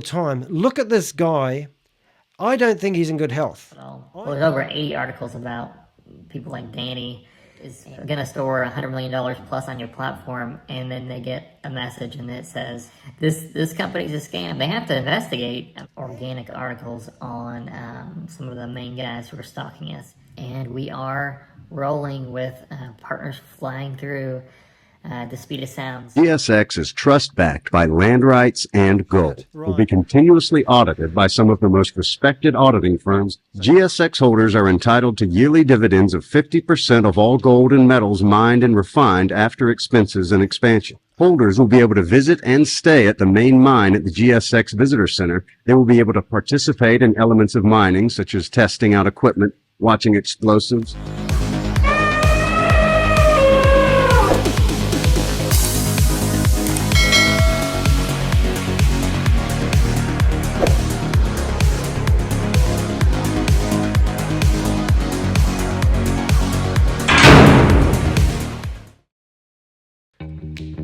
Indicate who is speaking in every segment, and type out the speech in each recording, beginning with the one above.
Speaker 1: time. Look at this guy. I don't think he's in good health.
Speaker 2: Well, there's over 80 articles about people like Danny is going to store $100 million plus on your platform, and then they get a message and it says, this company's a scam. They have to investigate organic articles on some of the main guys who are stalking us. And we are rolling with partners flying through the speed of sound.
Speaker 3: GSX is trust-backed by land rights and gold. Will be continuously audited by some of the most respected auditing firms. GSX holders are entitled to yearly dividends of 50% of all gold and metals mined and refined after expenses and expansion. Holders will be able to visit and stay at the main mine at the GSX Visitor Center. They will be able to participate in elements of mining, such as testing out equipment, watching explosives.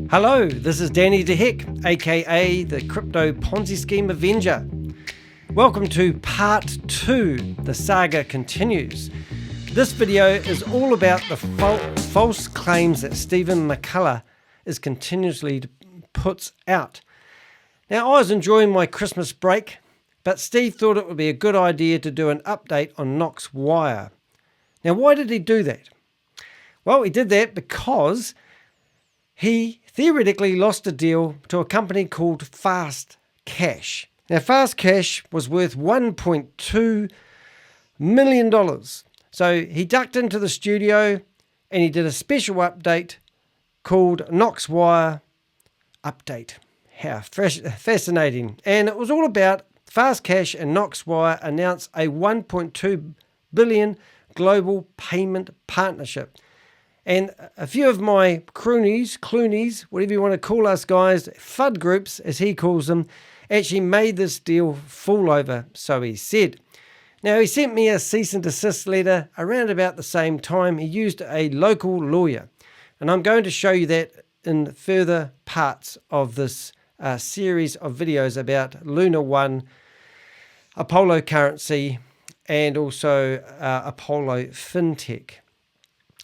Speaker 1: Hello, this is Danny DeHick, aka the Crypto Ponzi Scheme Avenger. Welcome to part 2. The saga continues. This video is all about the false claims that Stephen McCullah is continuously puts out. Now, I was enjoying my Christmas break, but Steve thought it would be a good idea to do an update on Knox Wire. Now, why did he do that? Well, he did that because he theoretically lost a deal to a company called Fast Cash. Now, Fast Cash was worth $1.2 million. So he ducked into the studio and he did a special update called Knox Wire Update. How fascinating. And it was all about Fast Cash and Knox Wire announced a $1.2 billion global payment partnership. And a few of my croonies, whatever you want to call us guys, FUD groups, as he calls them, actually made this deal fall over, so he said. Now, he sent me a cease and desist letter around about the same time. He used a local lawyer. And I'm going to show you that in further parts of this series of videos about LunaOne, Apollo Currency, and also Apollo FinTech.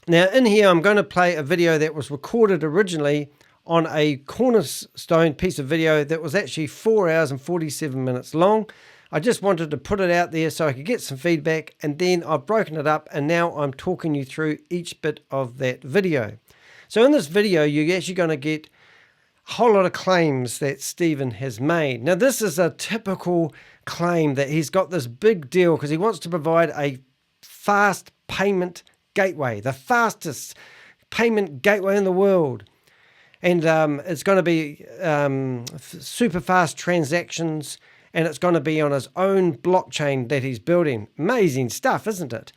Speaker 1: Now, in here, I'm going to play a video that was recorded originally on a cornerstone piece of video that was actually 4 hours and 47 minutes long. I just wanted to put it out there so I could get some feedback, and then I've broken it up, and now I'm talking you through each bit of that video. So in this video, you're actually going to get a whole lot of claims that Stephen has made. Now, this is a typical claim that he's got this big deal because he wants to provide a fast payment gateway, the fastest payment gateway in the world. And it's going to be super fast transactions, and it's going to be on his own blockchain that he's building. Amazing stuff, isn't it?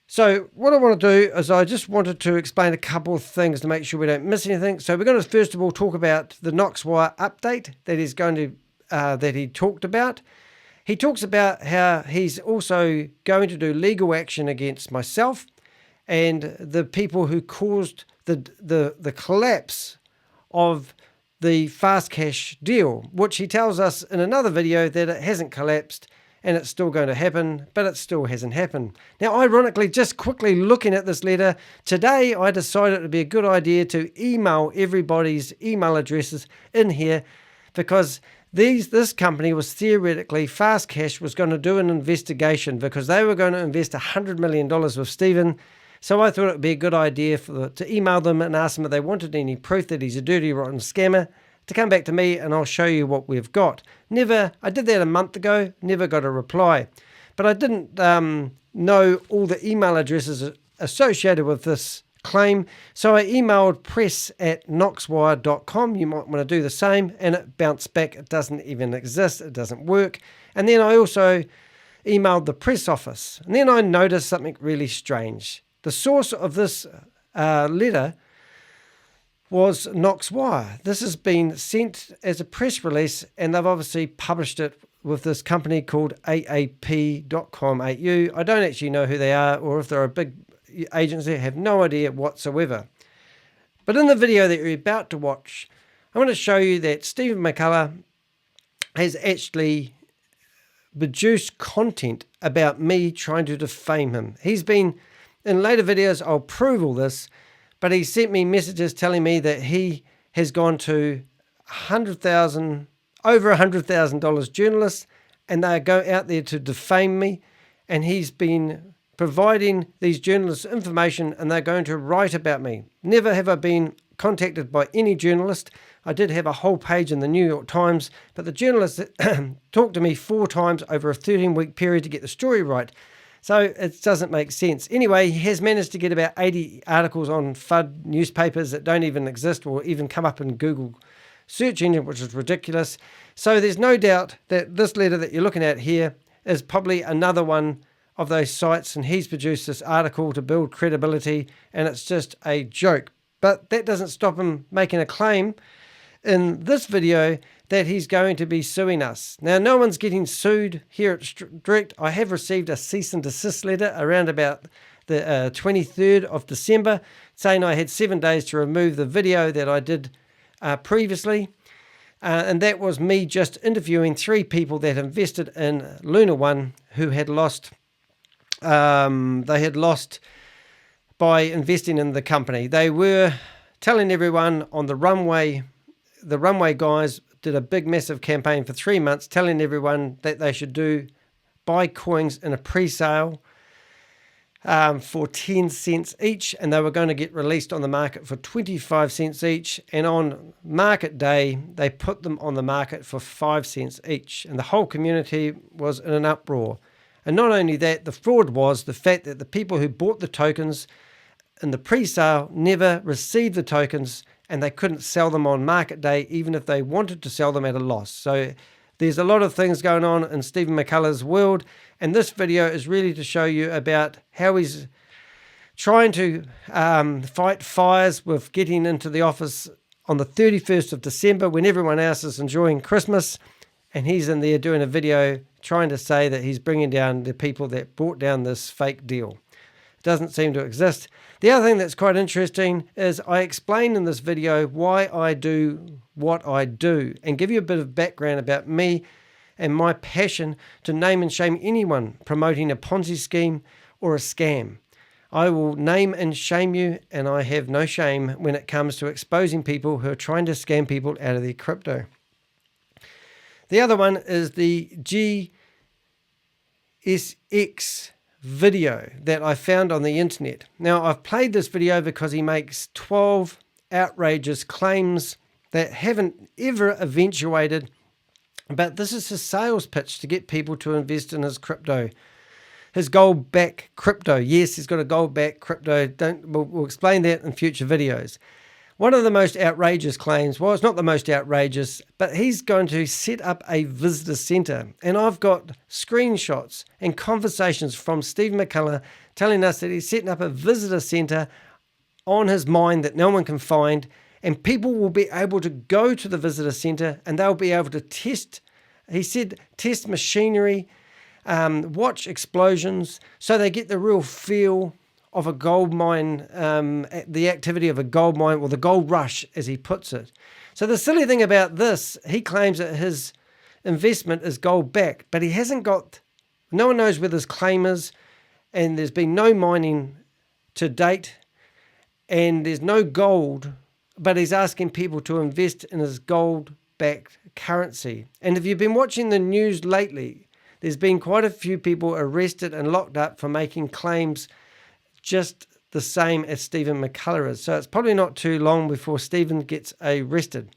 Speaker 1: So what I want to do is I just wanted to explain a couple of things to make sure we don't miss anything. So we're going to first of all talk about the Knox Wire update that he's going to that he talked about. He talks about how he's also going to do legal action against myself and the people who caused the collapse of the Fast Cash deal, which he tells us in another video that it hasn't collapsed and it's still going to happen, but it still hasn't happened. Now, ironically, just quickly looking at this letter, today I decided it would be a good idea to email everybody's email addresses in here because this company was theoretically, Fast Cash was going to do an investigation because they were going to invest $100 million with Stephen. So I thought it would be a good idea to email them and ask them if they wanted any proof that he's a dirty, rotten scammer to come back to me, and I'll show you what we've got. I did that a month ago, never got a reply. But I didn't know all the email addresses associated with this claim, so I emailed press@knoxwire.com. You might want to do the same, and it bounced back. It doesn't even exist. It doesn't work. And then I also emailed the press office, and then I noticed something really strange. The source of this letter was Knox Wire. This has been sent as a press release, and they've obviously published it with this company called aap.com.au. I don't actually know who they are or if they're a big agency. I have no idea whatsoever. But in the video that you're about to watch, I want to show you that Stephen McCullah has actually produced content about me trying to defame him. He's been, in later videos, I'll prove all this, but he sent me messages telling me that he has gone to over $100,000 journalists, and they go out there to defame me, and he's been providing these journalists information, and they're going to write about me. Never have I been contacted by any journalist. I did have a whole page in the New York Times, but the journalist talked to me 4 times over a 13-week period to get the story right. So it doesn't make sense. Anyway, he has managed to get about 80 articles on FUD newspapers that don't even exist or even come up in Google search engine, which is ridiculous. So there's no doubt that this letter that you're looking at here is probably another one of those sites, and he's produced this article to build credibility, and it's just a joke. But that doesn't stop him making a claim in this video that he's going to be suing us. Now, no one's getting sued here at Direct. I have received a cease and desist letter around about the 23rd of December saying I had 7 days to remove the video that I did previously. And that was me just interviewing 3 people that invested in LunaOne who had lost. They had lost by investing in the company. They were telling everyone on the runway guys did a big massive campaign for 3 months telling everyone that they should buy coins in a pre-sale for 10 cents each, and they were going to get released on the market for 25 cents each, and on market day they put them on the market for 5 cents each, and the whole community was in an uproar. And not only that, the fraud was the fact that the people who bought the tokens in the pre-sale never received the tokens, and they couldn't sell them on market day even if they wanted to sell them at a loss. So there's a lot of things going on in Stephen McCullah's world, and this video is really to show you about how he's trying to fight fires with getting into the office on the 31st of December when everyone else is enjoying Christmas, and he's in there doing a video trying to say that he's bringing down the people that brought down this fake deal. It doesn't seem to exist. The other thing that's quite interesting is I explain in this video why I do what I do and give you a bit of background about me and my passion to name and shame anyone promoting a Ponzi scheme or a scam. I will name and shame you, and I have no shame when it comes to exposing people who are trying to scam people out of their crypto. The other one is the GSX video that I found on the internet. Now, I've played this video because he makes 12 outrageous claims that haven't ever eventuated, but this is his sales pitch to get people to invest in his crypto. His gold-backed crypto. Yes, he's got a gold-backed crypto. We'll explain that in future videos. One of the most outrageous claims, well, it's not the most outrageous, but he's going to set up a visitor center. And I've got screenshots and conversations from Stephen McCullah telling us that he's setting up a visitor center on his mine that no one can find. And people will be able to go to the visitor center and they'll be able to test, he said, test machinery, watch explosions, so they get the real feel of a gold mine, the activity of a gold mine, or the gold rush, as he puts it. So the silly thing about this, he claims that his investment is gold backed, but he hasn't got, no one knows where this claim is, and there's been no mining to date, and there's no gold, but he's asking people to invest in his gold backed currency. And if you've been watching the news lately, there's been quite a few people arrested and locked up for making claims just the same as Stephen McCullah is. So it's probably not too long before Stephen gets arrested.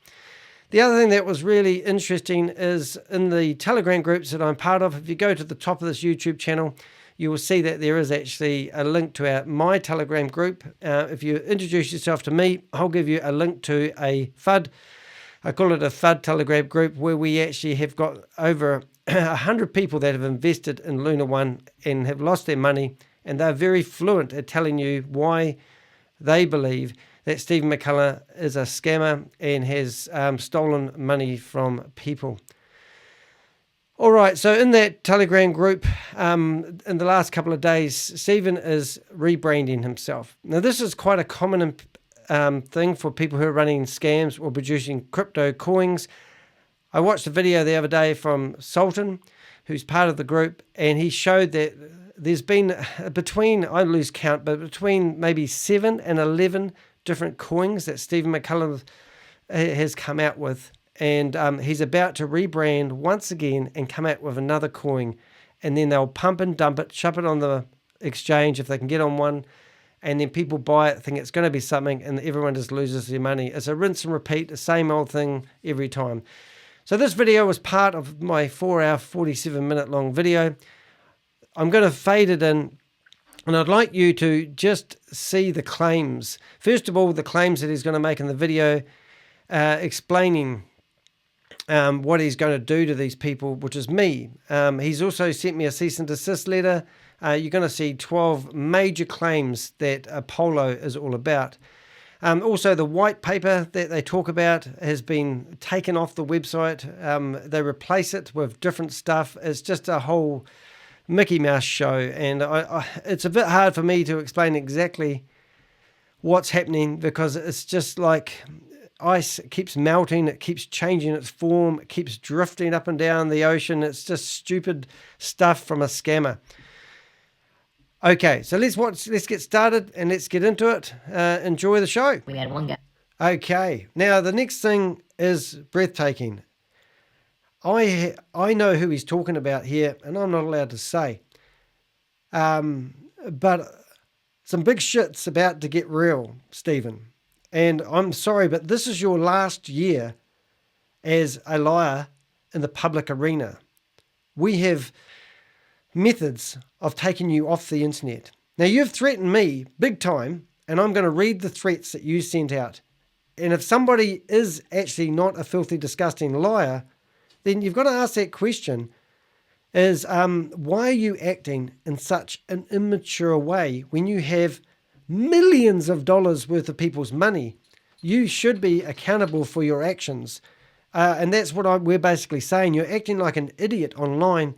Speaker 1: The other thing that was really interesting is in the Telegram groups that I'm part of. If you go to the top of this YouTube channel, you will see that there is actually a link to my Telegram group. If you introduce yourself to me, I'll give you a link to a FUD. I call it a FUD Telegram group, where we actually have got over 100 people that have invested in LunaOne and have lost their money. And they're very fluent at telling you why they believe that Stephen McCullah is a scammer and has stolen money from people. All right, so in that Telegram group, in the last couple of days, Stephen is rebranding himself. Now, this is quite a common thing for people who are running scams or producing crypto coins. I watched a video the other day from Sultan, who's part of the group, and he showed that there's been between, I lose count, but between maybe 7 and 11 different coins that Stephen McCullah has come out with. And he's about to rebrand once again and come out with another coin. And then they'll pump and dump it, shove it on the exchange if they can get on one. And then people buy it, think it's going to be something, and everyone just loses their money. It's a rinse and repeat, the same old thing every time. So this video was part of my 4-hour, 47-minute long video. I'm going to fade it in, and I'd like you to just see the claims. First of all, the claims that he's going to make in the video, explaining what he's going to do to these people, which is me. He's also sent me a cease and desist letter. You're going to see 12 major claims that Apollo is all about. Also, the white paper that they talk about has been taken off the website. They replace it with different stuff. It's just a whole Mickey Mouse show, and it's a bit hard for me to explain exactly what's happening, because it's just like ice. It keeps melting, it keeps changing its form, it keeps drifting up and down the ocean. It's just stupid stuff from a scammer. Okay, so let's get started and let's get into it. Enjoy the show.
Speaker 2: We had one guy.
Speaker 1: Okay, now the next thing is breathtaking. I know who he's talking about here, and I'm not allowed to say. But some big shit's about to get real, Stephen. And I'm sorry, but this is your last year as a liar in the public arena. We have methods of taking you off the internet. Now, you've threatened me big time, and I'm going to read the threats that you sent out. And if somebody is actually not a filthy, disgusting liar, then you've got to ask that question, is why are you acting in such an immature way when you have millions of dollars worth of people's money? You should be accountable for your actions. And that's what we're basically saying. You're acting like an idiot online,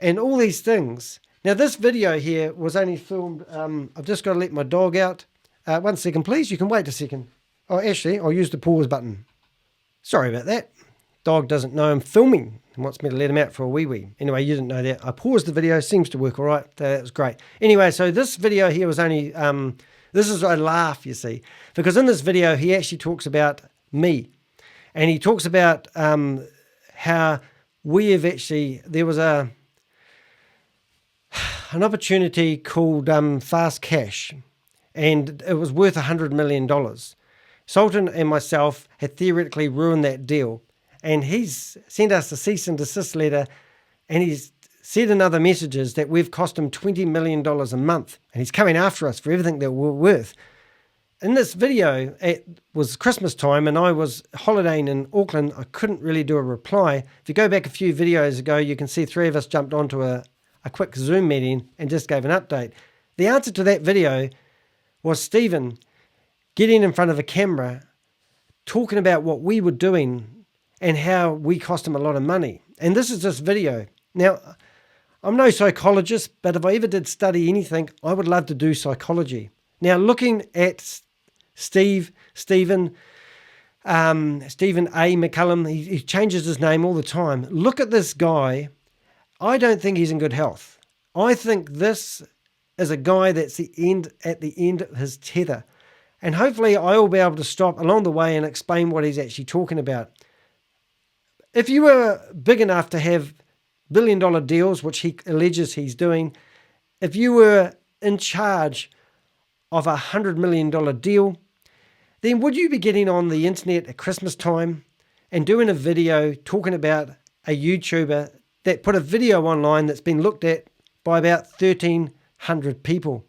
Speaker 1: and all these things. Now, this video here was only filmed. I've just got to let my dog out. 1 second, please. You can wait a second. Oh, actually, I'll use the pause button. Sorry about that. Dog doesn't know I'm filming and wants me to let him out for a wee. Anyway, you didn't know that. I paused the video. Seems to work all right. That was great. Anyway, so this video here was only, this is a laugh, you see, because in this video, he actually talks about me. And he talks about how we have actually, there was an opportunity called fast cash, and it was worth $100 million. Sultan and myself had theoretically ruined that deal. And he's sent us a cease and desist letter, and he's said in other messages that we've cost him $20 million a month, and he's coming after us for everything that we're worth. In this video, it was Christmas time, and I was holidaying in Auckland. I couldn't really do a reply. If you go back a few videos ago, you can see 3 of us jumped onto a quick Zoom meeting and just gave an update. The answer to that video was Stephen getting in front of a camera, talking about what we were doing and how we cost him a lot of money. And this is this video. Now, I'm no psychologist, but if I ever did study anything, I would love to do psychology. Now, looking at Stephen A. McCullah, he changes his name all the time. Look at this guy. I don't think he's in good health. I think this is a guy that's at the end of his tether. And hopefully I will be able to stop along the way and explain what he's actually talking about. If you were big enough to have billion-dollar deals, which he alleges he's doing, if you were in charge of a $100 million deal, then would you be getting on the internet at Christmas time and doing a video talking about a YouTuber that put a video online that's been looked at by about 1,300 people?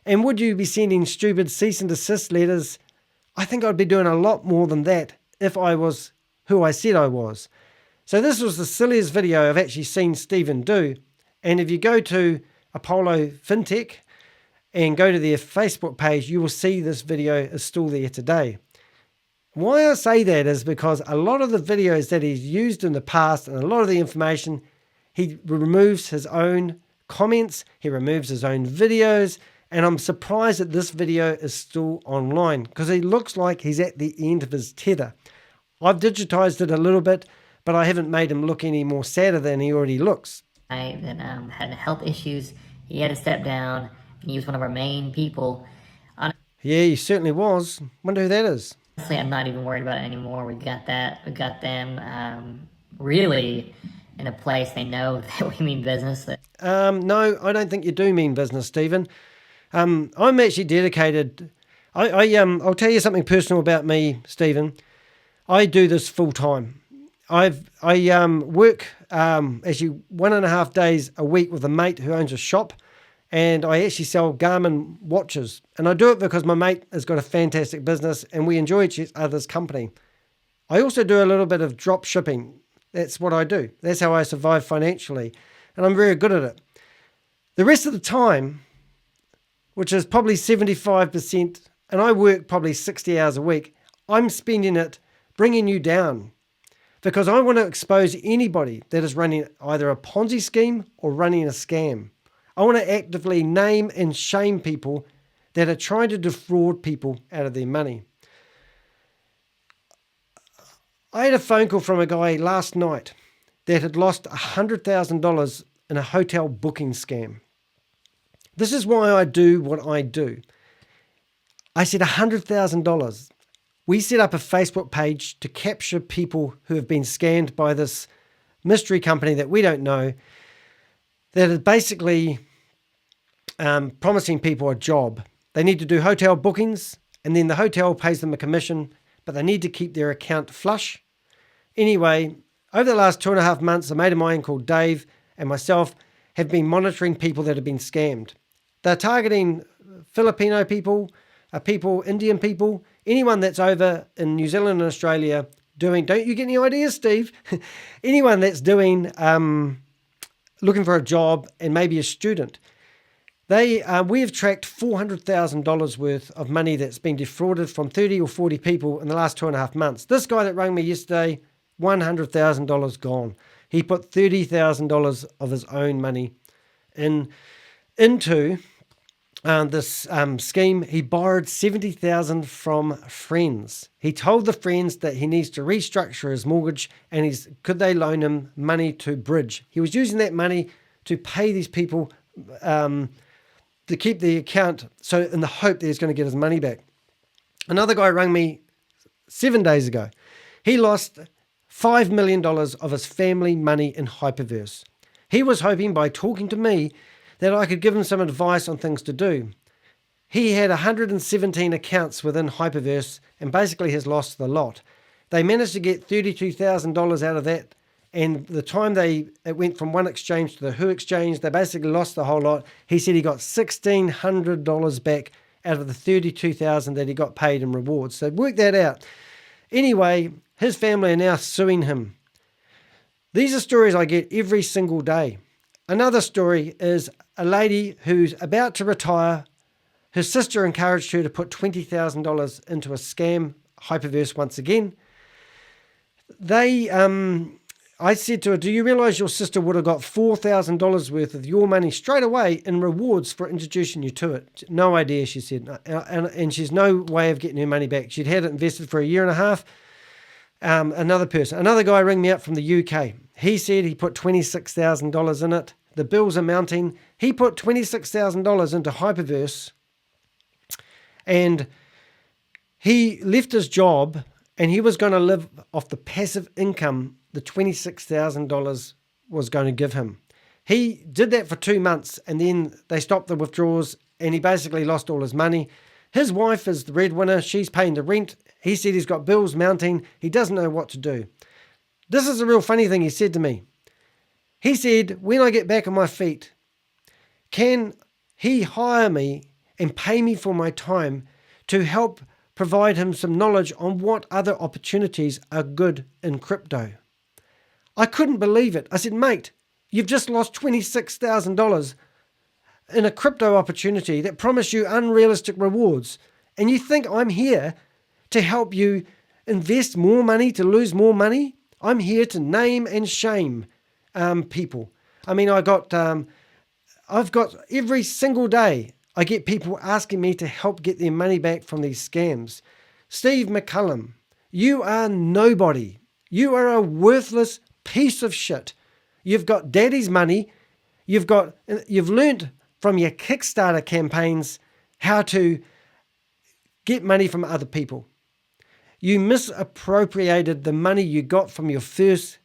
Speaker 1: And would you be sending stupid cease and desist letters? I think I'd be doing a lot more than that if I was who I said I was. So this was the silliest video I've actually seen Stephen do. And if you go to Apollo FinTech and go to their Facebook page, you will see this video is still there today. Why I say that is because a lot of the videos that he's used in the past and a lot of the information, he removes his own comments, he removes his own videos, and I'm surprised that this video is still online because he looks like he's at the end of his tether. I've digitized it a little bit, but I haven't made him look any more sadder than he already looks.
Speaker 2: I that had health issues. He had to step down, and he was one of our main people.
Speaker 1: Yeah, he certainly was. Wonder who that is.
Speaker 2: Honestly, I'm not even worried about it anymore. We got them really in a place they know that we mean business.
Speaker 1: No, I don't think you do mean business, Stephen. I'm actually dedicated. I'll tell you something personal about me, Stephen. I do this full time. I work actually 1.5 days a week with a mate who owns a shop, and I actually sell Garmin watches. And I do it because my mate has got a fantastic business and we enjoy each other's company. I also do a little bit of drop shipping. That's what I do. That's how I survive financially. And I'm very good at it. The rest of the time, which is probably 75%, and I work probably 60 hours a week, I'm spending it bringing you down, because I want to expose anybody that is running either a Ponzi scheme or running a scam. I want to actively name and shame people that are trying to defraud people out of their money. I had a phone call from a guy last night that had lost $100,000 in a hotel booking scam. This is why I do what I do. I said $100,000. We set up a Facebook page to capture people who have been scammed by this mystery company that we don't know, that is basically promising people a job. They need to do hotel bookings, and then the hotel pays them a commission, but they need to keep their account flush. Anyway, over the last 2.5 months, a mate of mine called Dave and myself have been monitoring people that have been scammed. They're targeting Filipino people, Indian people, anyone that's over in New Zealand and Australia doing, don't you get any ideas, Steve? Anyone that's doing, looking for a job and maybe a student. We have tracked $400,000 worth of money that's been defrauded from 30 or 40 people in the last 2.5 months. This guy that rang me yesterday, $100,000 gone. He put $30,000 of his own money into this scheme. He borrowed $70,000 from friends. He told the friends that he needs to restructure his mortgage and could they loan him money to bridge. He was using that money to pay these people to keep the account, so in the hope that he's going to get his money back. Another guy rang me 7 days ago. He lost $5 million of his family money in Hyperverse. He was hoping by talking to me that I could give him some advice on things to do. He had 117 accounts within Hyperverse and basically has lost the lot. They managed to get $32,000 out of that, and the time it went from one exchange to the Who exchange, they basically lost the whole lot. He said he got $1,600 back out of the $32,000 that he got paid in rewards. So work that out. Anyway, his family are now suing him. These are stories I get every single day. Another story is a lady who's about to retire. Her sister encouraged her to put $20,000 into a scam, Hyperverse once again. I said to her, do you realize your sister would have got $4,000 worth of your money straight away in rewards for introducing you to it? No idea, she said. And she's no way of getting her money back. She'd had it invested for 1.5 years. Another guy rang me up from the UK. He said he put $26,000 in it. The bills are mounting. He put $26,000 into Hyperverse, and he left his job, and he was going to live off the passive income the $26,000 was going to give him. He did that for 2 months, and then they stopped the withdrawals, and he basically lost all his money. His wife is the breadwinner. She's paying the rent. He said he's got bills mounting. He doesn't know what to do. This is a real funny thing he said to me. He said, when I get back on my feet, can he hire me and pay me for my time to help provide him some knowledge on what other opportunities are good in crypto? I couldn't believe it. I said, mate, you've just lost $26,000 in a crypto opportunity that promised you unrealistic rewards. And you think I'm here to help you invest more money, to lose more money? I'm here to name and shame people. I mean, I've got every single day, I get people asking me to help get their money back from these scams. Steve McCullah, You are nobody. You are a worthless piece of shit. You've got daddy's money. You've learnt from your Kickstarter campaigns how to get money from other people. You misappropriated the money you got from your first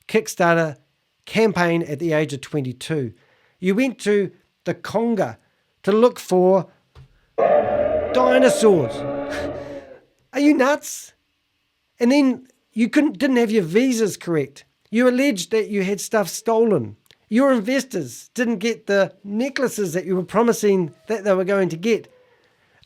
Speaker 1: Kickstarter campaign at the age of 22. You went to the Conga to look for dinosaurs. Are you nuts? And then you didn't have your visas correct. You alleged that you had stuff stolen. Your investors didn't get the necklaces that you were promising that they were going to get.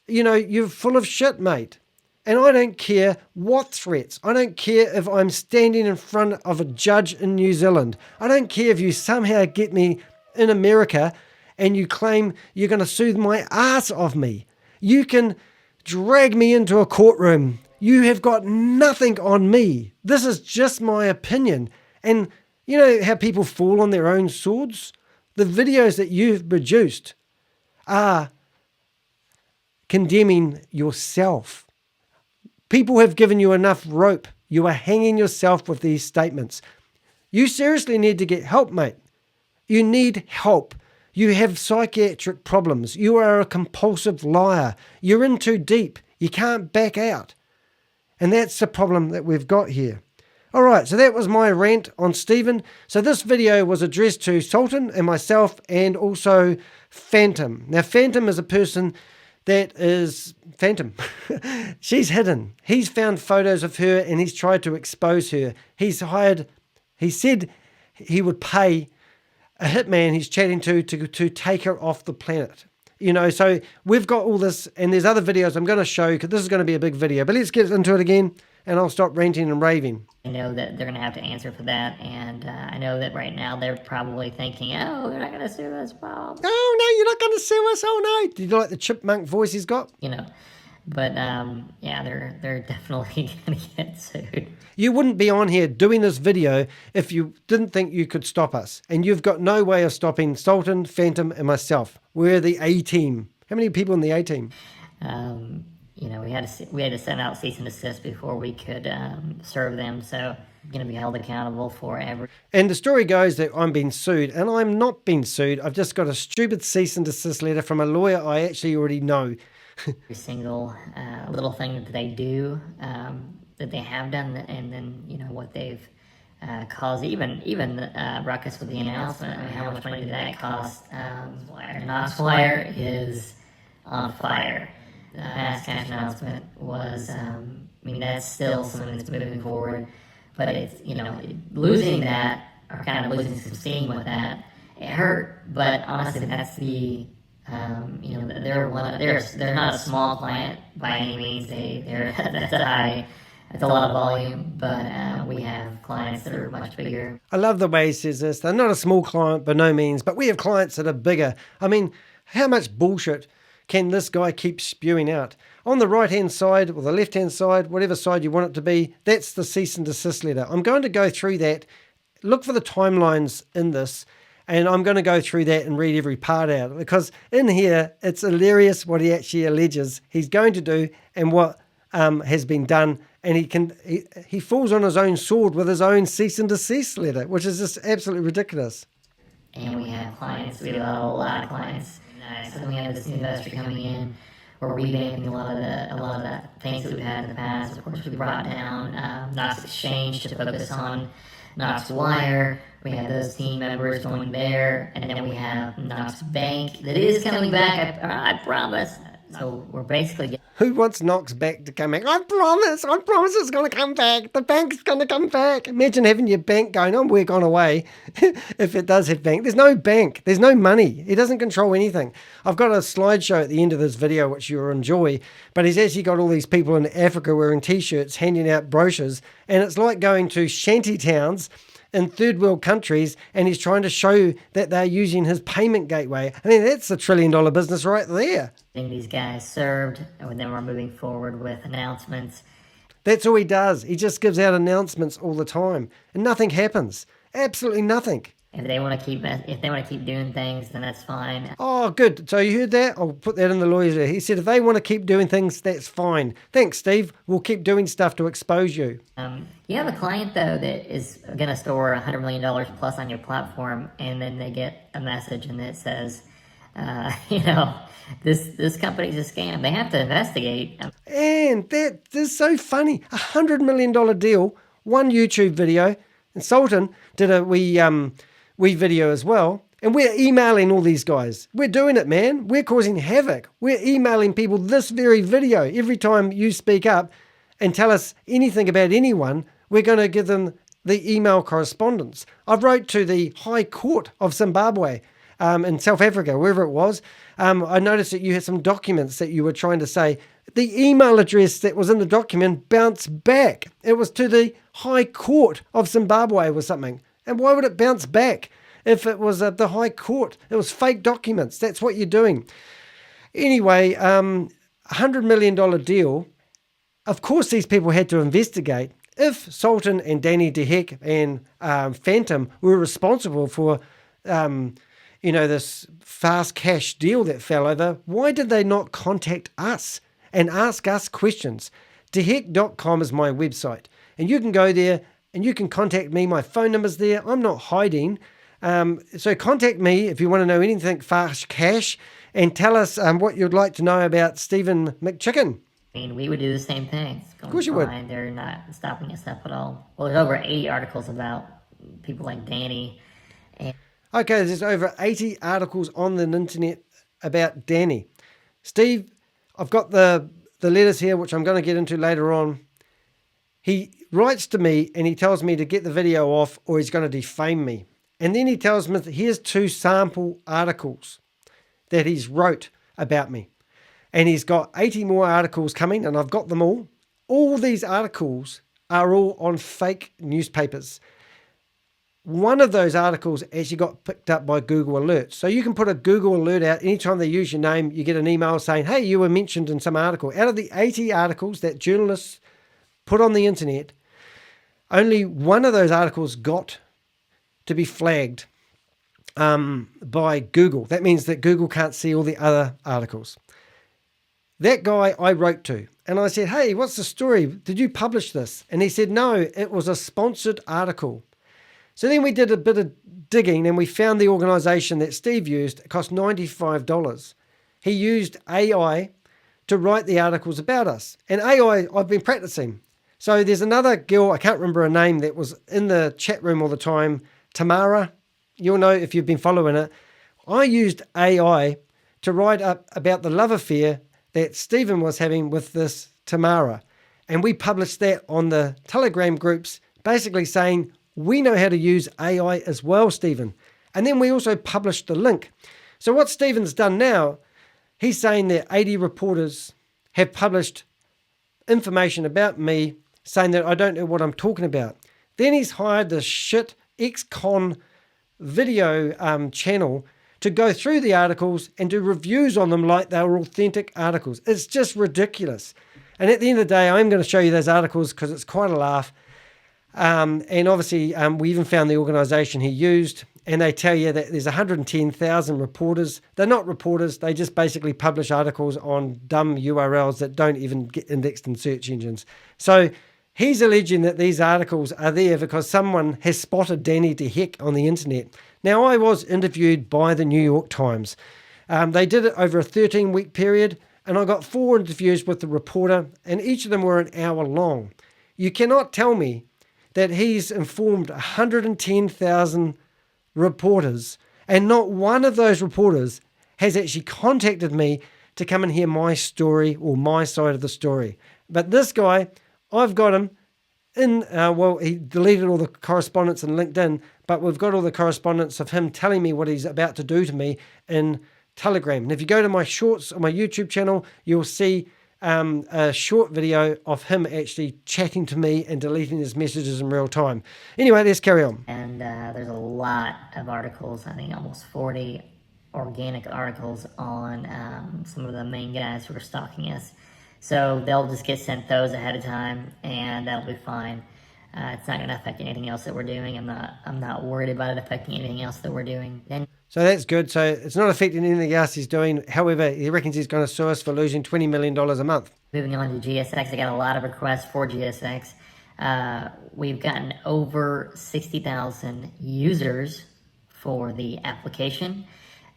Speaker 1: You know, you're full of shit, mate. And I don't care what threats. I don't care if I'm standing in front of a judge in New Zealand. I don't care if you somehow get me in America and you claim you're going to soothe my ass off me. You can drag me into a courtroom. You have got nothing on me. This is just my opinion. And you know how people fall on their own swords? The videos that you've produced are condemning yourself. People have given you enough rope. You are hanging yourself with these statements. You seriously need to get help, mate. You need help. You have psychiatric problems. You are a compulsive liar. You're in too deep. You can't back out. And that's the problem that we've got here. All right, so that was my rant on Stephen. So this video was addressed to Sultan and myself and also Phantom. Now, Phantom is a person that is Phantom. She's hidden. He's found photos of her and he's tried to expose her. He said he would pay a hitman he's chatting to take her off the planet. You know, so we've got all this, and there's other videos I'm going to show because this is going to be a big video. But let's get into it again, and I'll stop ranting and raving.
Speaker 2: I know that they're going to have to answer for that, and I know that right now they're probably thinking, oh, they're not going to sue us, Bob.
Speaker 1: Oh, no, you're not going to sue us. Oh, no. Did you like the chipmunk voice he's got?
Speaker 2: You know, but yeah, they're definitely going to get sued.
Speaker 1: You wouldn't be on here doing this video if you didn't think you could stop us. And you've got no way of stopping Sultan, Phantom, and myself. We're the A-team. How many people in the A-team?
Speaker 2: You know, we had to send out cease and desist before we could serve them. So I'm going to be held accountable for every...
Speaker 1: And the story goes that I'm being sued, and I'm not being sued. I've just got a stupid cease and desist letter from a lawyer I actually already know.
Speaker 2: Every single little thing that they do, that they have done, and then, you know, what they've caused, even the ruckus with the announcement. I mean, how much money did that cost? Knox Wire is on fire. The fast cash announcement was, I mean, that's still something that's moving forward, but it's, you know, losing that, or kind of losing some steam with that, it hurt, but honestly, that's the, you know, they're not a small client by any means. That's a lot of volume, but we have clients that are much bigger.
Speaker 1: I love the way he says this. They're not a small client by no means, but we have clients that are bigger. I mean, how much bullshit can this guy keep spewing out? On the right-hand side or the left-hand side, whatever side you want it to be, that's the cease and desist letter. I'm going to go through that, look for the timelines in this, and I'm going to go through that and read every part out, because in here, it's hilarious what he actually alleges he's going to do and what has been done. And he falls on his own sword with his own cease and desist letter, which is just absolutely ridiculous.
Speaker 2: And we have clients, we have a lot of clients. So we have this new investor coming in. We're revamping a lot of the things that we've had in the past. Of course, we brought down Knox Exchange to focus on Knox Wire. We have those team members going there, and then we have Knox Bank that is coming back. I promise. So we're basically...
Speaker 1: Who wants Knox back to come back? I promise it's going to come back. The bank's going to come back. Imagine having your bank going, oh, we're gone away. If it does have bank. There's no bank. There's no money. He doesn't control anything. I've got a slideshow at the end of this video, which you'll enjoy, but he's actually got all these people in Africa wearing T-shirts, handing out brochures, and it's like going to shanty towns in third world countries, and he's trying to show that they're using his payment gateway. I mean, that's $1 trillion business right there.
Speaker 2: These guys served, and then we're moving forward with announcements.
Speaker 1: That's all he does. He just gives out announcements all the time, and nothing happens. Absolutely nothing.
Speaker 2: If they want to keep doing things, then that's fine.
Speaker 1: Oh, good. So you heard that? I'll put that in the lawyer's ear. He said if they want to keep doing things, that's fine. Thanks, Steve. We'll keep doing stuff to expose you.
Speaker 2: You have a client though that is going to store $100 million plus on your platform, and then they get a message and it says, this company's a scam. They have to investigate.
Speaker 1: And that is so funny. $100 million deal, one YouTube video, and Sultan did a wee video as well. And we're emailing all these guys. We're doing it, man. We're causing havoc. We're emailing people this very video. Every time you speak up and tell us anything about anyone, we're going to give them the email correspondence. I've wrote to the High Court of Zimbabwe in South Africa, wherever it was. I noticed that you had some documents that you were trying to say. The email address that was in the document bounced back. It was to the High Court of Zimbabwe or something. And why would it bounce back if it was at the High Court? It was fake documents. That's what you're doing. Anyway, $100 million deal. Of course, these people had to investigate. If Sultan and Danny DeHeck and Phantom were responsible for, this fast cash deal that fell over, why did they not contact us and ask us questions? DeHeck.com is my website, and you can go there and you can contact me. My phone number's there. I'm not hiding. So contact me if you want to know anything fast cash, and tell us what you'd like to know about Stephen McChicken.
Speaker 2: I mean, we would do the same thing.
Speaker 1: Of course you would.
Speaker 2: They're not stopping us up at all. Well, there's over 80 articles about people like Danny.
Speaker 1: Okay, there's over 80 articles on the internet about Danny. Steve, I've got the letters here, which I'm going to get into later on. He writes to me and he tells me to get the video off or he's going to defame me. And then he tells me that here's 2 sample articles that he's wrote about me. And he's got 80 more articles coming, and I've got them all. All these articles are all on fake newspapers. One of those articles actually got picked up by Google Alerts. So you can put a Google Alert out. Anytime they use your name, you get an email saying, hey, you were mentioned in some article. Out of the 80 articles that journalists put on the internet, only one of those articles got to be flagged by Google. That means that Google can't see all the other articles. That guy I wrote to, and I said, hey, what's the story? Did you publish this? And he said, no, it was a sponsored article. So then we did a bit of digging and we found the organization that Steve used. It cost $95. He used AI to write the articles about us. And AI, I've been practicing. So there's another girl, I can't remember her name, that was in the chat room all the time, Tamara. You'll know if you've been following it. I used AI to write up about the love affair that Stephen was having with this Tamara. And we published that on the Telegram groups, basically saying, we know how to use AI as well, Stephen. And then we also published the link. So what Stephen's done now, he's saying that 80 reporters have published information about me, saying that I don't know what I'm talking about. Then he's hired this shit ex-con video channel to go through the articles and do reviews on them like they were authentic articles. It's just ridiculous. And at the end of the day, I'm going to show you those articles because it's quite a laugh. And obviously, we even found the organization he used, and they tell you that there's 110,000 reporters. They're not reporters. They just basically publish articles on dumb URLs that don't even get indexed in search engines. So he's alleging that these articles are there because someone has spotted Danny DeHeck on the internet. Now, I was interviewed by the New York Times. They did it over a 13-week period, and I got 4 interviews with the reporter, and each of them were an hour long. You cannot tell me that he's informed 110,000 reporters, and not one of those reporters has actually contacted me to come and hear my story or my side of the story. But this guy, I've got him in, he deleted all the correspondence in LinkedIn, but we've got all the correspondence of him telling me what he's about to do to me in Telegram. And if you go to my shorts on my YouTube channel, you'll see a short video of him actually chatting to me and deleting his messages in real time. Anyway, let's carry on.
Speaker 2: And there's a lot of articles, I think almost 40 organic articles on some of the main guys who are stalking us. So they'll just get sent those ahead of time, and that'll be fine. It's not going to affect anything else that we're doing. I'm not worried about it affecting anything else that we're doing. Then,
Speaker 1: so that's good. So it's not affecting anything else he's doing. However, he reckons he's going to sue us for losing $20 million a month.
Speaker 2: moving on to GSX, I got a lot of requests for GSX. We've gotten over 60,000 users for the application.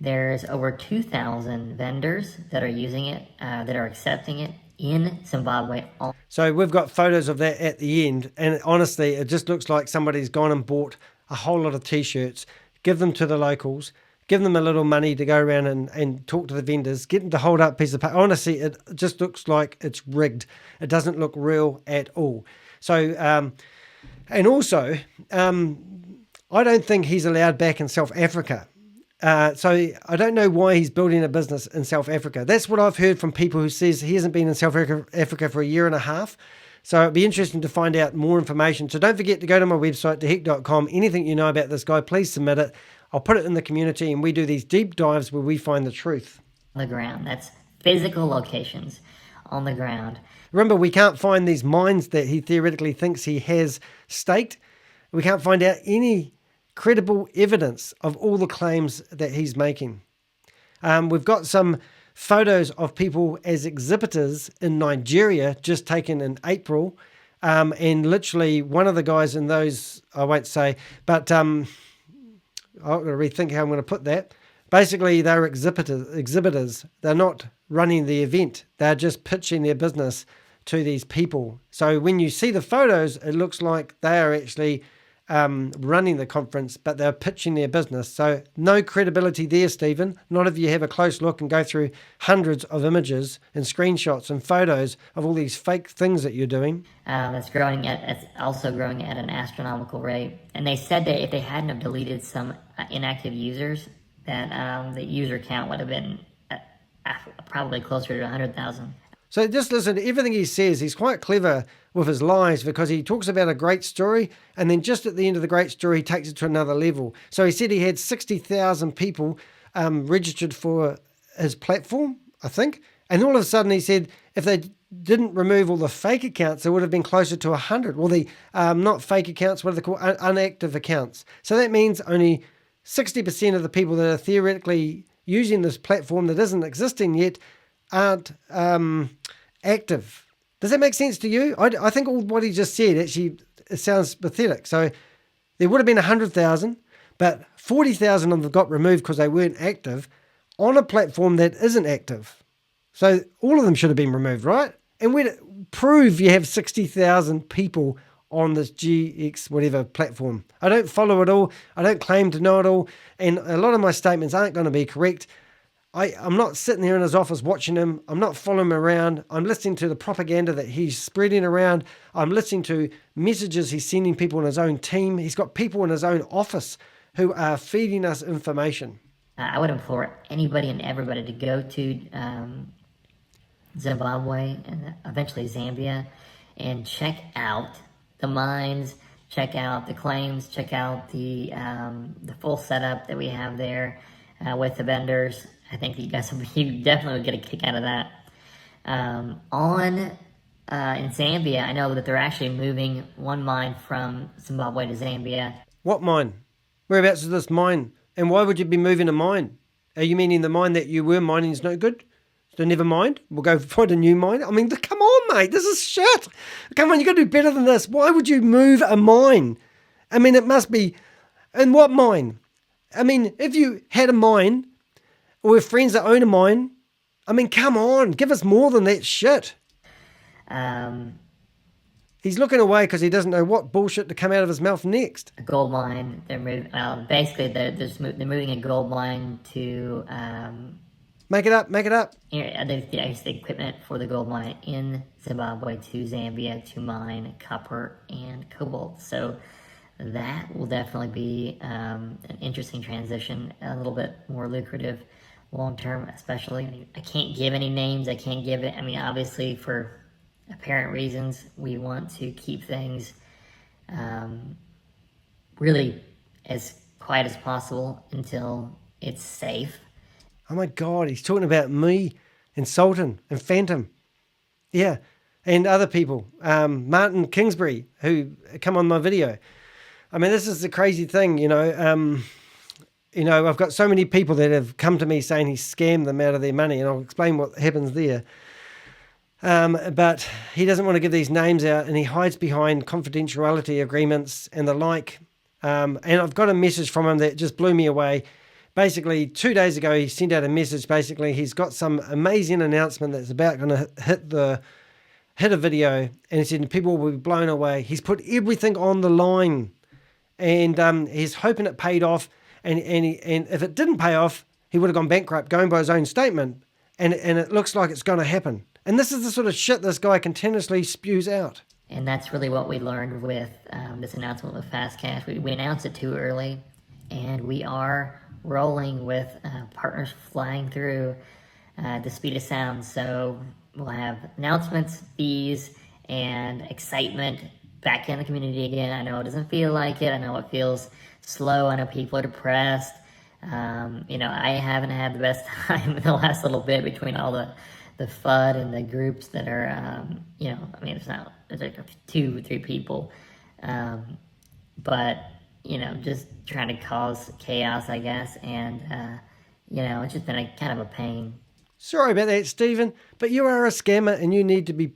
Speaker 2: There's over 2,000 vendors that are using it, that are accepting it in Zimbabwe.
Speaker 1: So we've got photos of that at the end, and honestly, it just looks like somebody's gone and bought a whole lot of t-shirts, give them to the locals, give them a little money to go around and talk to the vendors, get them to hold up a piece of paper. Honestly, it just looks like it's rigged. It doesn't look real at all. So, and also, I don't think he's allowed back in South Africa. So I don't know why he's building a business in South Africa. That's what I've heard from people who says he hasn't been in South Africa for a year and a half. So it'd be interesting to find out more information. So don't forget to go to my website, theheck.com. Anything you know about this guy, please submit it. I'll put it in the community, and we do these deep dives where we find the truth.
Speaker 2: On the ground. That's physical locations on the ground.
Speaker 1: Remember, we can't find these mines that he theoretically thinks he has staked. We can't find out any credible evidence of all the claims that he's making. We've got some photos of people as exhibitors in Nigeria just taken in April, and literally one of the guys in those, I won't say, but I've got to rethink how I'm going to put that. Basically, they're exhibitors. They're not running the event. They're just pitching their business to these people. So when you see the photos, it looks like they are actually running the conference, but they're pitching their business. So no credibility there, Stephen. Not if you have a close look and go through hundreds of images and screenshots and photos of all these fake things that you're doing.
Speaker 2: It's also growing at an astronomical rate. And they said that if they hadn't have deleted some inactive users, that the user count would have been probably closer to 100,000.
Speaker 1: So just listen to everything he says. He's quite clever with his lies, because he talks about a great story, and then just at the end of the great story, he takes it to another level. So he said he had 60,000 people registered for his platform, I think. And all of a sudden he said if they didn't remove all the fake accounts, it would have been closer to 100. Well, the not fake accounts, what are they called? Inactive accounts. So that means only 60% of the people that are theoretically using this platform that isn't existing yet aren't active. Does that make sense to you? I think all what he just said, actually, it sounds pathetic. So there would have been 100,000, but 40,000 of them got removed because they weren't active on a platform that isn't active. So all of them should have been removed, right? And we'd prove you have 60,000 people on this GX whatever platform. I don't follow it all. I don't claim to know it all. And a lot of my statements aren't going to be correct. I'm not sitting there in his office watching him. I'm not following him around. I'm listening to the propaganda that he's spreading around. I'm listening to messages he's sending people in his own team. He's got people in his own office who are feeding us information.
Speaker 2: I would implore anybody and everybody to go to Zimbabwe and eventually Zambia and check out the mines, check out the claims, check out the full setup that we have there with the vendors. I think you definitely would get a kick out of that. In Zambia, I know that they're actually moving one mine from Zimbabwe to Zambia.
Speaker 1: What mine? Whereabouts is this mine? And why would you be moving a mine? Are you meaning the mine that you were mining is no good? So never mind, we'll go find a new mine. I mean, come on, mate, this is shit. Come on, you got to do better than this. Why would you move a mine? I mean, it must be, and what mine? I mean, if you had a mine, or with friends that own a mine, I mean, come on, give us more than that shit. He's looking away because he doesn't know what bullshit to come out of his mouth next.
Speaker 2: A gold mine. They're moving. Basically, they're moving a gold mine to.
Speaker 1: Make it up.
Speaker 2: The equipment for the gold mine in Zimbabwe to Zambia to mine copper and cobalt. So that will definitely be an interesting transition, a little bit more lucrative long term, especially. I can't give any names. I can't give it. I mean, obviously, for apparent reasons, we want to keep things really as quiet as possible until it's safe.
Speaker 1: Oh my God, he's talking about me and Sultan and Phantom. Yeah, and other people, Martin Kingsbury, who come on my video. I mean, this is the crazy thing, you know. I've got so many people that have come to me saying he scammed them out of their money, and I'll explain what happens there. But he doesn't want to give these names out, and he hides behind confidentiality agreements and the like. And I've got a message from him that just blew me away. Basically, 2 days ago, he sent out a message. Basically, he's got some amazing announcement that's about going to hit a video, and he said people will be blown away. He's put everything on the line, and he's hoping it paid off. And if it didn't pay off, he would have gone bankrupt, going by his own statement. And it looks like it's going to happen. And this is the sort of shit this guy continuously spews out.
Speaker 2: And that's really what we learned with this announcement with Fast Cash. We announced it too early, and we are rolling with partners flying through the speed of sound. So we'll have announcements, fees, and excitement back in the community again. I know it doesn't feel like it. I know it feels slow. I know people are depressed. I haven't had the best time in the last little bit between all the FUD and the groups that are, there's like 2 or 3 people. But just trying to cause chaos, I guess. And, it's just been kind of a pain.
Speaker 1: Sorry about that, Stephen, but you are a scammer and you need to be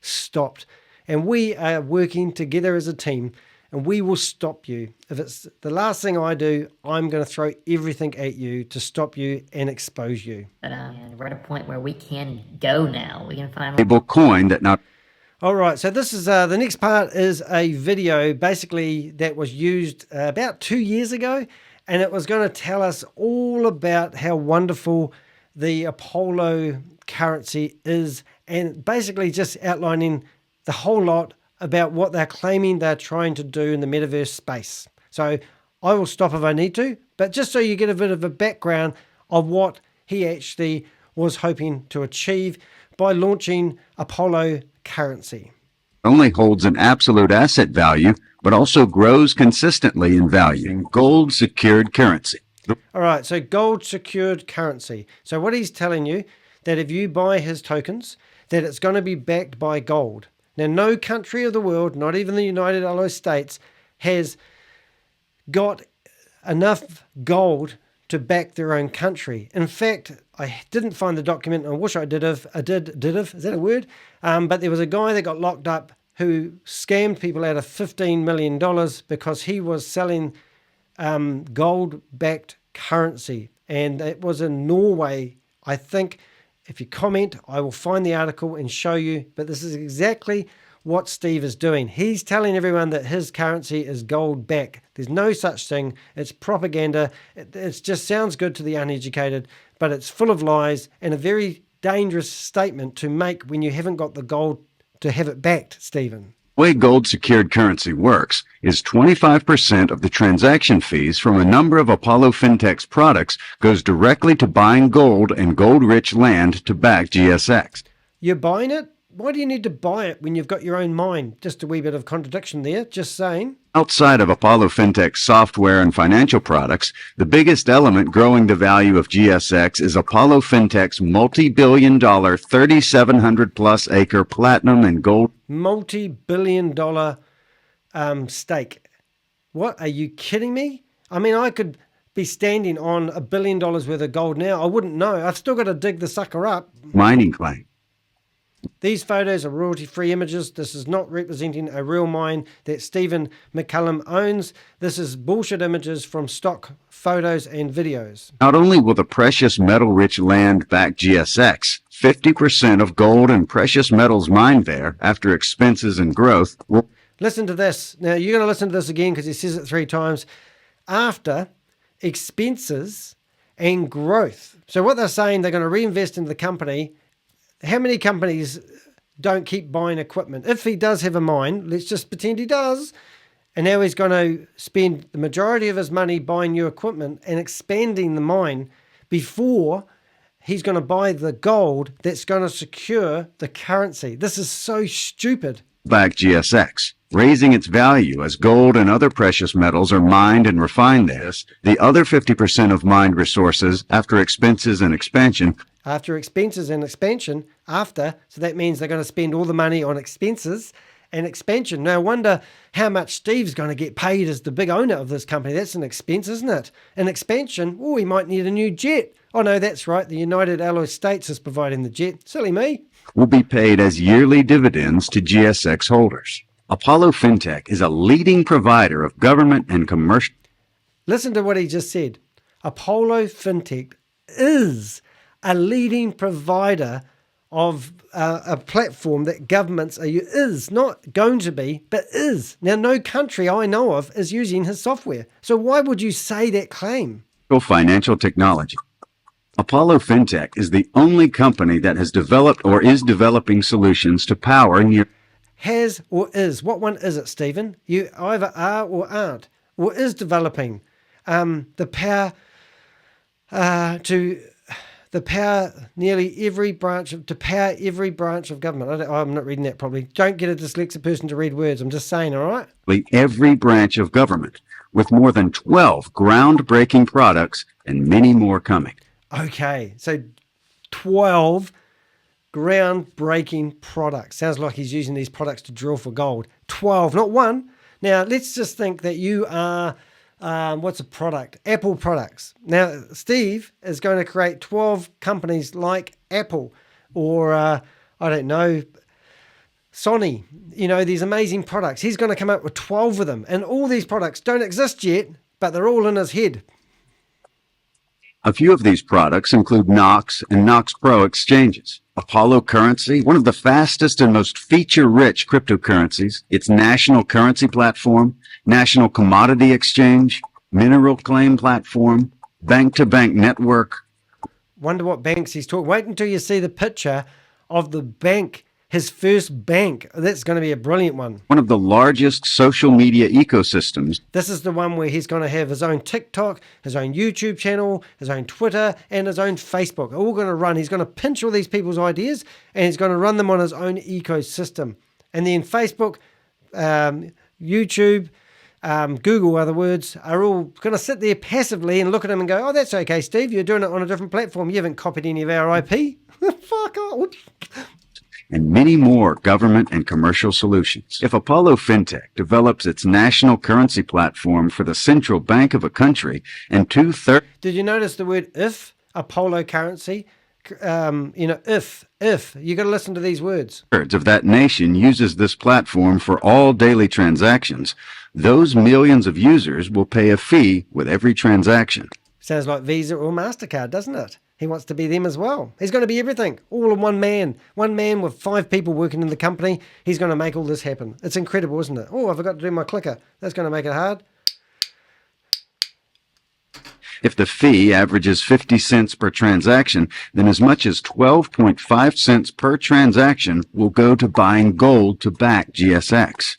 Speaker 1: stopped. And we are working together as a team, and we will stop you. If it's the last thing I do, I'm going to throw everything at you to stop you and expose you.
Speaker 2: But we're at a point where we can go now. We can find
Speaker 3: stable coin that not.
Speaker 1: All right, so this is the next part is a video basically that was used about 2 years ago, and it was going to tell us all about how wonderful the Apollo currency is, and basically just outlining the whole lot about what they're claiming they're trying to do in the metaverse space. So I will stop if I need to, but just so you get a bit of a background of what he actually was hoping to achieve by launching Apollo currency.
Speaker 3: Only holds an absolute asset value, but also grows consistently in value. Gold secured currency.
Speaker 1: All right, so gold secured currency. So what he's telling you, that if you buy his tokens, that it's going to be backed by gold. Now, no country of the world, not even the United Arab States, has got enough gold to back their own country. In fact, I didn't find the document. I wish I did have. Is that a word? But there was a guy that got locked up who scammed people out of $15 million because he was selling gold-backed currency. And it was in Norway, I think. If you comment, I will find the article and show you. But this is exactly what Steve is doing. He's telling everyone that his currency is gold back. There's no such thing. It's propaganda. It just sounds good to the uneducated, but it's full of lies and a very dangerous statement to make when you haven't got the gold to have it backed, Stephen.
Speaker 3: The way gold secured currency works is 25% of the transaction fees from a number of Apollo FinTech's products goes directly to buying gold and gold-rich land to back GSX.
Speaker 1: You're buying it? Why do you need to buy it when you've got your own mine? Just a wee bit of contradiction there, just saying.
Speaker 3: Outside of Apollo FinTech's software and financial products, the biggest element growing the value of GSX is Apollo FinTech's multi-billion-dollar 3,700-plus acre platinum and gold
Speaker 1: multi-billion-dollar stake. What, are you kidding me? I mean, I could be standing on $1 billion worth of gold now. I wouldn't know. I've still got to dig the sucker up.
Speaker 3: mining claim.
Speaker 1: These photos are royalty-free images. This is not representing a real mine that Stephen McCullah owns. This is bullshit images from stock photos and videos.
Speaker 3: Not only will the precious metal-rich land back GSX, 50% of gold and precious metals mined there, after expenses and growth, will...
Speaker 1: Listen to this. Now, you're going to listen to this again because he says it 3 times. After expenses and growth. So what they're saying, they're going to reinvest into the company. How many companies don't keep buying equipment? If he does have a mine, let's just pretend he does, and now he's going to spend the majority of his money buying new equipment and expanding the mine before he's going to buy the gold that's going to secure the currency. This is so stupid.
Speaker 3: Back GSX, raising its value as gold and other precious metals are mined and refined there. The other 50% of mined resources, after expenses and expansion,
Speaker 1: after. So that means they're going to spend all the money on expenses and expansion. Now, I wonder how much Steve's going to get paid as the big owner of this company. That's an expense, isn't it? An expansion, he might need a new jet. Oh, no, that's right. The United Alloy States is providing the jet. Silly me.
Speaker 3: Will be paid as yearly dividends to GSX holders. Apollo FinTech is a leading provider of government and commercial.
Speaker 1: Listen to what he just said. Apollo FinTech is a leading provider of a platform that governments is not going to be, but is. Now, no country I know of is using his software. So why would you say that claim?
Speaker 3: Financial technology. Apollo FinTech is the only company that has developed or is developing solutions to power near.
Speaker 1: Has or is? What one is it, Stephen? You either are or aren't, or is developing the power to power nearly every branch of government. I'm not reading that properly. Don't get a dyslexic person to read words. I'm just saying, all right?
Speaker 3: Every branch of government, with more than 12 groundbreaking products and many more coming.
Speaker 1: Okay, so 12 groundbreaking products. Sounds like he's using these products to drill for gold. 12, not one. Now, let's just think that you are, what's a product? Apple products. Now, Steve is going to create 12 companies like Apple or, I don't know, Sony. You know, these amazing products. He's going to come up with 12 of them. And all these products don't exist yet, but they're all in his head.
Speaker 3: A few of these products include Knox and Knox Pro exchanges, Apollo Currency, one of the fastest and most feature-rich cryptocurrencies, its national currency platform, national commodity exchange, mineral claim platform, bank-to-bank network.
Speaker 1: Wonder what banks he's talking. Wait until you see the picture of the bank, his first bank. That's going to be a brilliant one.
Speaker 3: One of the largest social media ecosystems.
Speaker 1: This is the one where he's going to have his own TikTok, his own YouTube channel, his own Twitter, and his own Facebook. All going to run. He's going to pinch all these people's ideas, and he's going to run them on his own ecosystem. And then Facebook, YouTube, Google, other words, are all going to sit there passively and look at him and go, oh, that's okay, Steve. You're doing it on a different platform. You haven't copied any of our IP. Fuck off.
Speaker 3: And many more government and commercial solutions. If Apollo FinTech develops its national currency platform for the central bank of a country and 2/3.
Speaker 1: Did you notice the word if? Apollo currency? If. You got to listen to these words.
Speaker 3: Of that nation uses this platform for all daily transactions. Those millions of users will pay a fee with every transaction.
Speaker 1: Sounds like Visa or MasterCard, doesn't it? He wants to be them as well. He's going to be everything, all in one man. One man with 5 people working in the company. He's going to make all this happen. It's incredible, isn't it? Oh, I forgot to do my clicker. That's going to make it hard.
Speaker 3: If the fee averages 50 cents per transaction, then as much as 12.5 cents per transaction will go to buying gold to back GSX.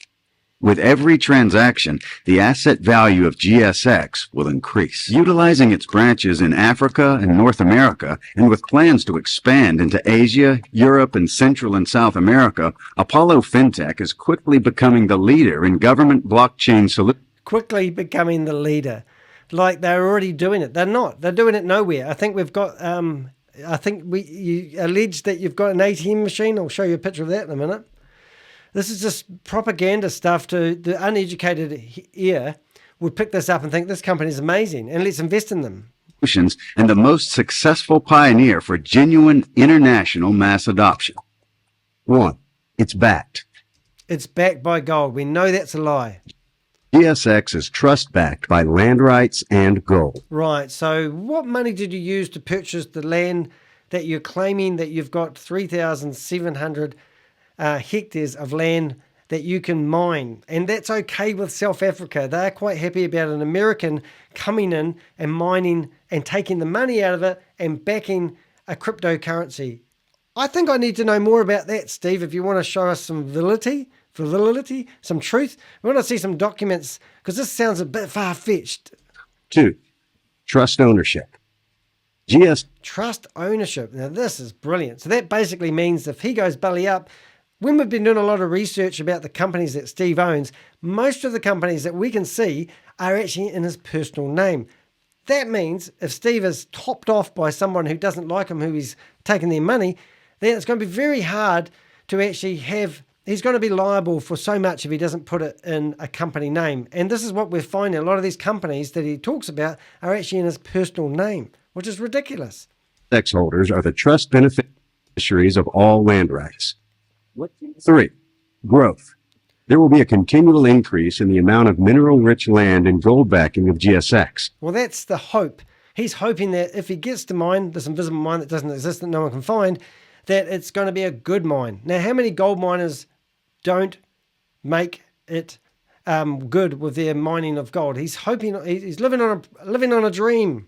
Speaker 3: With every transaction, the asset value of GSX will increase. Utilizing its branches in Africa and North America, and with plans to expand into Asia, Europe, and Central and South America, Apollo FinTech is quickly becoming the leader in government blockchain solutions.
Speaker 1: Quickly becoming the leader. Like they're already doing it. They're not. They're doing it nowhere. I think we've got, you allege that you've got an ATM machine. I'll show you a picture of that in a minute. This is just propaganda stuff to the uneducated ear would pick this up and think this company is amazing and let's invest in them.
Speaker 3: And the most successful pioneer for genuine international mass adoption. 1. It's backed.
Speaker 1: It's backed by gold. We know that's a lie.
Speaker 3: GSX is trust-backed by land rights and gold.
Speaker 1: Right. So what money did you use to purchase the land that you're claiming that you've got 3,700 hectares of land that you can mine? And that's okay with South Africa. They're quite happy about an American coming in and mining and taking the money out of it and backing a cryptocurrency. I think I need to know more about that, Steve, if you want to show us some validity, some truth. We want to see some documents because this sounds a bit far-fetched.
Speaker 3: 2. Trust ownership.
Speaker 1: Trust ownership. Now, this is brilliant. So that basically means if he goes belly up, when we've been doing a lot of research about the companies that Steve owns, most of the companies that we can see are actually in his personal name. That means if Steve is topped off by someone who doesn't like him, who he's taking their money, then it's going to be very hard to actually have, he's going to be liable for so much if he doesn't put it in a company name. And this is what we're finding. A lot of these companies that he talks about are actually in his personal name, which is ridiculous.
Speaker 3: GSX holders are the trust beneficiaries of all land rights. 3. Growth. There will be a continual increase in the amount of mineral-rich land and gold backing of GSX.
Speaker 1: Well, that's the hope. He's hoping that if he gets to mine, this invisible mine that doesn't exist that no one can find, that it's going to be a good mine. Now, how many gold miners don't make it good with their mining of gold? He's hoping, he's living on a dream.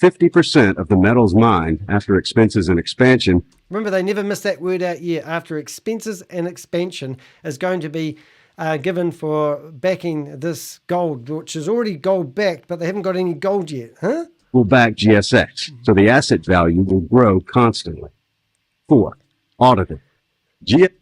Speaker 3: 50% of the metals mined after expenses and expansion.
Speaker 1: Remember, they never miss that word out here. After expenses and expansion is going to be given for backing this gold, which is already gold backed, but they haven't got any gold yet. Huh?
Speaker 3: Will back GSX, so the asset value will grow constantly. 4. Audited.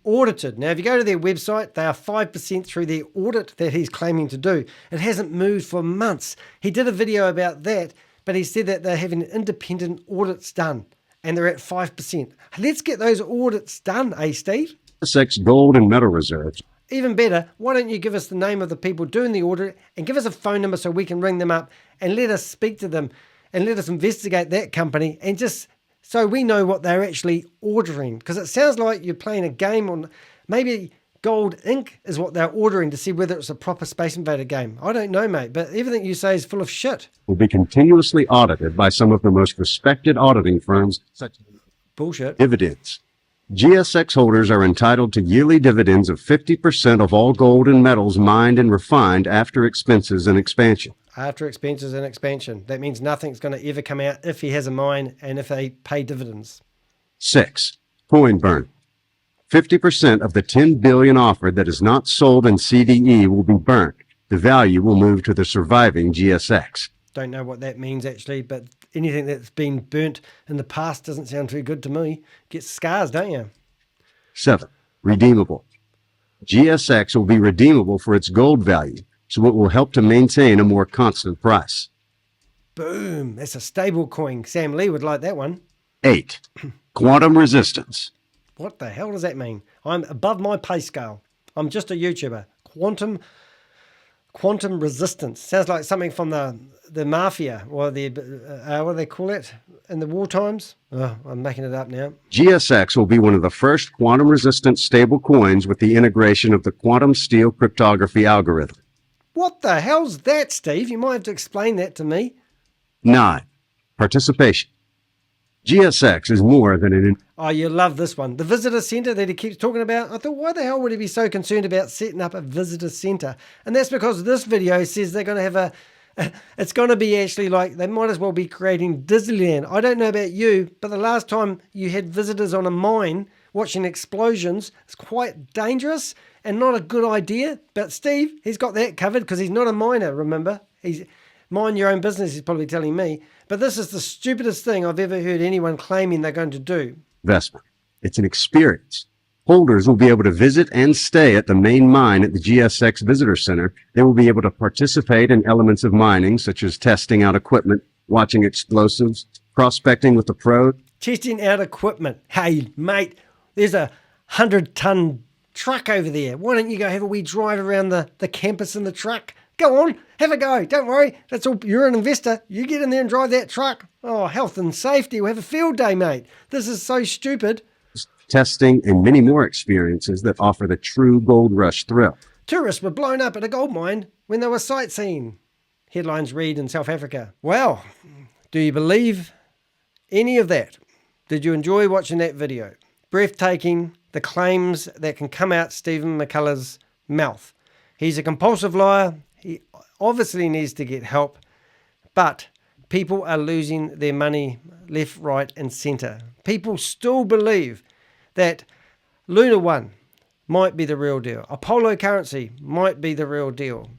Speaker 1: Audited. Now, if you go to their website, they are 5% through their audit that he's claiming to do. It hasn't moved for months. He did a video about that, but he said that they're having independent audits done, and they're at 5%. Let's get those audits done, Steve?
Speaker 3: GSX gold and metal reserves.
Speaker 1: Even better, why don't you give us the name of the people doing the audit and give us a phone number so we can ring them up and let us speak to them and let us investigate that company and just so we know what they're actually ordering. Because it sounds like you're playing a game on maybe Gold Inc. is what they're ordering to see whether it's a proper Space Invader game. I don't know, mate, but everything you say is full of shit.
Speaker 3: Will be continuously audited by some of the most respected auditing firms, such as
Speaker 1: bullshit.
Speaker 3: Dividends. GSX holders are entitled to yearly dividends of 50% of all gold and metals mined and refined after expenses and expansion.
Speaker 1: After expenses and expansion. That means nothing's going to ever come out if he has a mine and if they pay dividends.
Speaker 3: 6. Coin burn. 50% of the $10 billion offered that is not sold in CDE will be burnt. The value will move to the surviving GSX.
Speaker 1: Don't know what that means actually, but anything that's been burnt in the past doesn't sound too good to me. Get scars, don't you?
Speaker 3: 7. Redeemable. GSX will be redeemable for its gold value, so it will help to maintain a more constant price.
Speaker 1: Boom. That's a stable coin. Sam Lee would like that one.
Speaker 3: 8. Quantum resistance.
Speaker 1: What the hell does that mean? I'm above my pay scale. I'm just a YouTuber. Quantum resistance. Sounds like something from the mafia or the, what do they call it in the war times? Oh, I'm making it up now.
Speaker 3: GSX will be one of the first quantum resistant stable coins with the integration of the quantum steel cryptography algorithm.
Speaker 1: What the hell's that, Steve? You might have to explain that to me.
Speaker 3: 9. Participation. GSX is more than an...
Speaker 1: Oh, you love this one. The visitor center that he keeps talking about. I thought, why the hell would he be so concerned about setting up a visitor center? And that's because this video says they're going to have it's going to be actually like, they might as well be creating Disneyland. I don't know about you, but the last time you had visitors on a mine watching explosions, it's quite dangerous and not a good idea. But Steve, he's got that covered because he's not a miner, remember? He's mind your own business, he's probably telling me. But this is the stupidest thing I've ever heard anyone claiming they're going to do.
Speaker 3: Investment. It's an experience. Holders will be able to visit and stay at the main mine at the GSX Visitor Center. They will be able to participate in elements of mining, such as testing out equipment, watching explosives, prospecting with the pros.
Speaker 1: Testing out equipment. Hey, mate, there's a 100-ton truck over there. Why don't you go have a wee drive around the campus in the truck? Go on, have a go. Don't worry. That's all. You're an investor. You get in there and drive that truck. Oh, health and safety. We'll have a field day, mate. This is so stupid.
Speaker 3: Testing and many more experiences that offer the true gold rush thrill.
Speaker 1: Tourists were blown up at a gold mine when they were sightseeing. Headlines read in South Africa. Well, do you believe any of that? Did you enjoy watching that video? Breathtaking, the claims that can come out Stephen McCullah's mouth. He's a compulsive liar. He obviously needs to get help, but people are losing their money left, right, and center. People still believe that LunaOne might be the real deal. Apollo currency might be the real deal.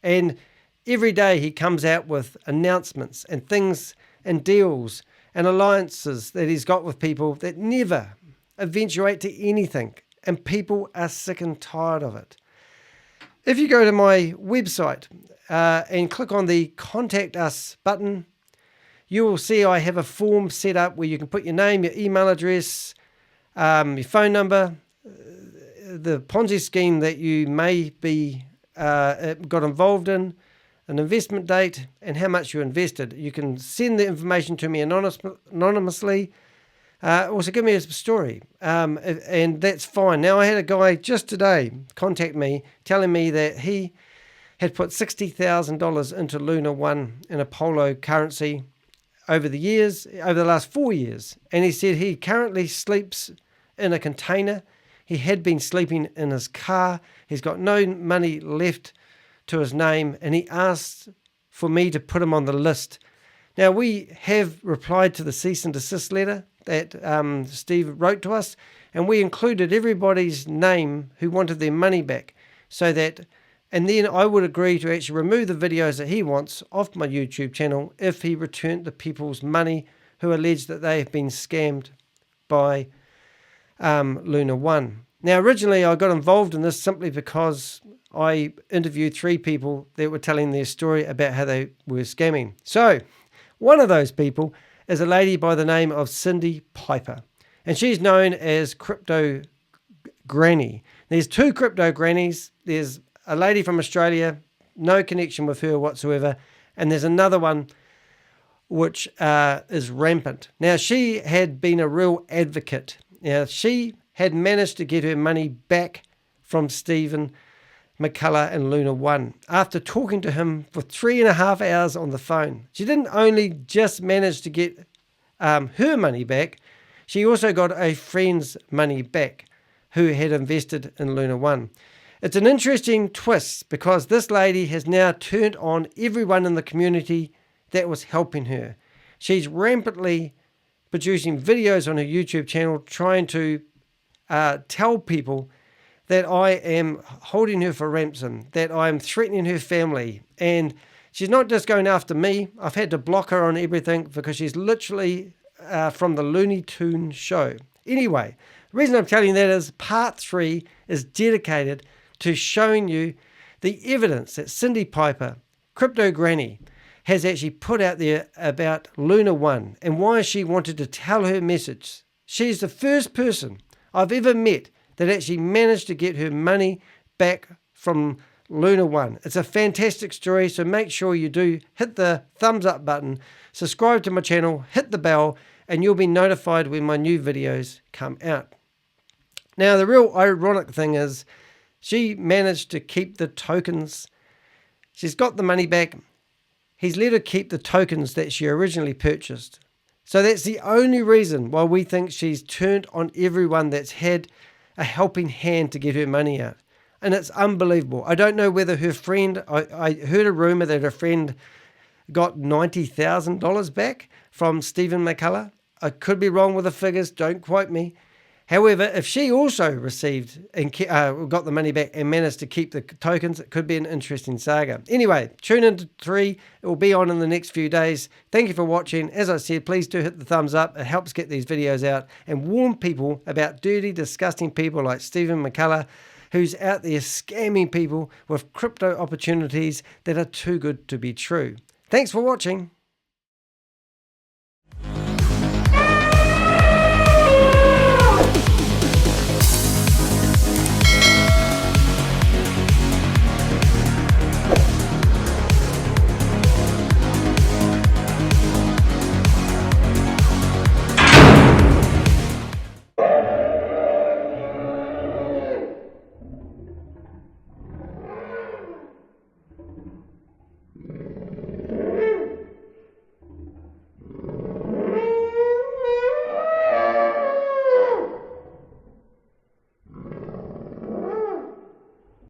Speaker 1: And every day he comes out with announcements and things and deals and alliances that he's got with people that never eventuate to anything. And people are sick and tired of it. If you go to my website and click on the Contact Us button, you will see I have a form set up where you can put your name, your email address, your phone number, the Ponzi scheme that you may be got involved in, an investment date, and how much you invested. You can send the information to me anonymously. Also give me a story, and that's fine. Now, I had a guy just today contact me telling me that he had put $60,000 into LunaOne in Apollo currency over the last 4 years. And he said he currently sleeps in a container. He had been sleeping in his car. He's got no money left to his name, and he asked for me to put him on the list. Now, we have replied to the cease and desist letter that Steve wrote to us, and we included everybody's name who wanted their money back, so that, and then I would agree to actually remove the videos that he wants off my YouTube channel if he returned the people's money who allege that they have been scammed by LunaOne. Now, originally I got involved in this simply because I interviewed 3 people that were telling their story about how they were scamming. So, one of those people is a lady by the name of Cindy Piper, and she's known as Crypto Granny. There's 2 crypto grannies. There's a lady from Australia, no connection with her whatsoever, and there's another one which is rampant. Now, she had been a real advocate. Now, she had managed to get her money back from Stephen McCullah and LunaOne after talking to him for 3.5 hours on the phone. She didn't only just manage to get her money back, she also got a friend's money back who had invested in LunaOne. It's an interesting twist because this lady has now turned on everyone in the community that was helping her. She's rampantly producing videos on her YouTube channel trying to tell people that I am holding her for ransom, that I'm threatening her family. And she's not just going after me. I've had to block her on everything because she's literally from the Looney Tunes show. Anyway, the reason I'm telling you that is part 3 is dedicated to showing you the evidence that Cindy Piper, Crypto Granny, has actually put out there about LunaOne and why she wanted to tell her message. She's the first person I've ever met that actually managed to get her money back from LunaOne. It's a fantastic story, so make sure you do hit the thumbs up button, subscribe to my channel, hit the bell, and you'll be notified when my new videos come out. Now, the real ironic thing is she managed to keep the tokens. She's got the money back. He's let her keep the tokens that she originally purchased. So that's the only reason why we think she's turned on everyone that's had a helping hand to get her money out. And it's unbelievable. I don't know whether her friend, I heard a rumor that her friend got $90,000 back from Stephen McCullah. I could be wrong with the figures, don't quote me. However, if she also received and got the money back and managed to keep the tokens, it could be an interesting saga. Anyway, tune into 3. It will be on in the next few days. Thank you for watching. As I said, please do hit the thumbs up. It helps get these videos out and warn people about dirty, disgusting people like Stephen McCullah, who's out there scamming people with crypto opportunities that are too good to be true. Thanks for watching.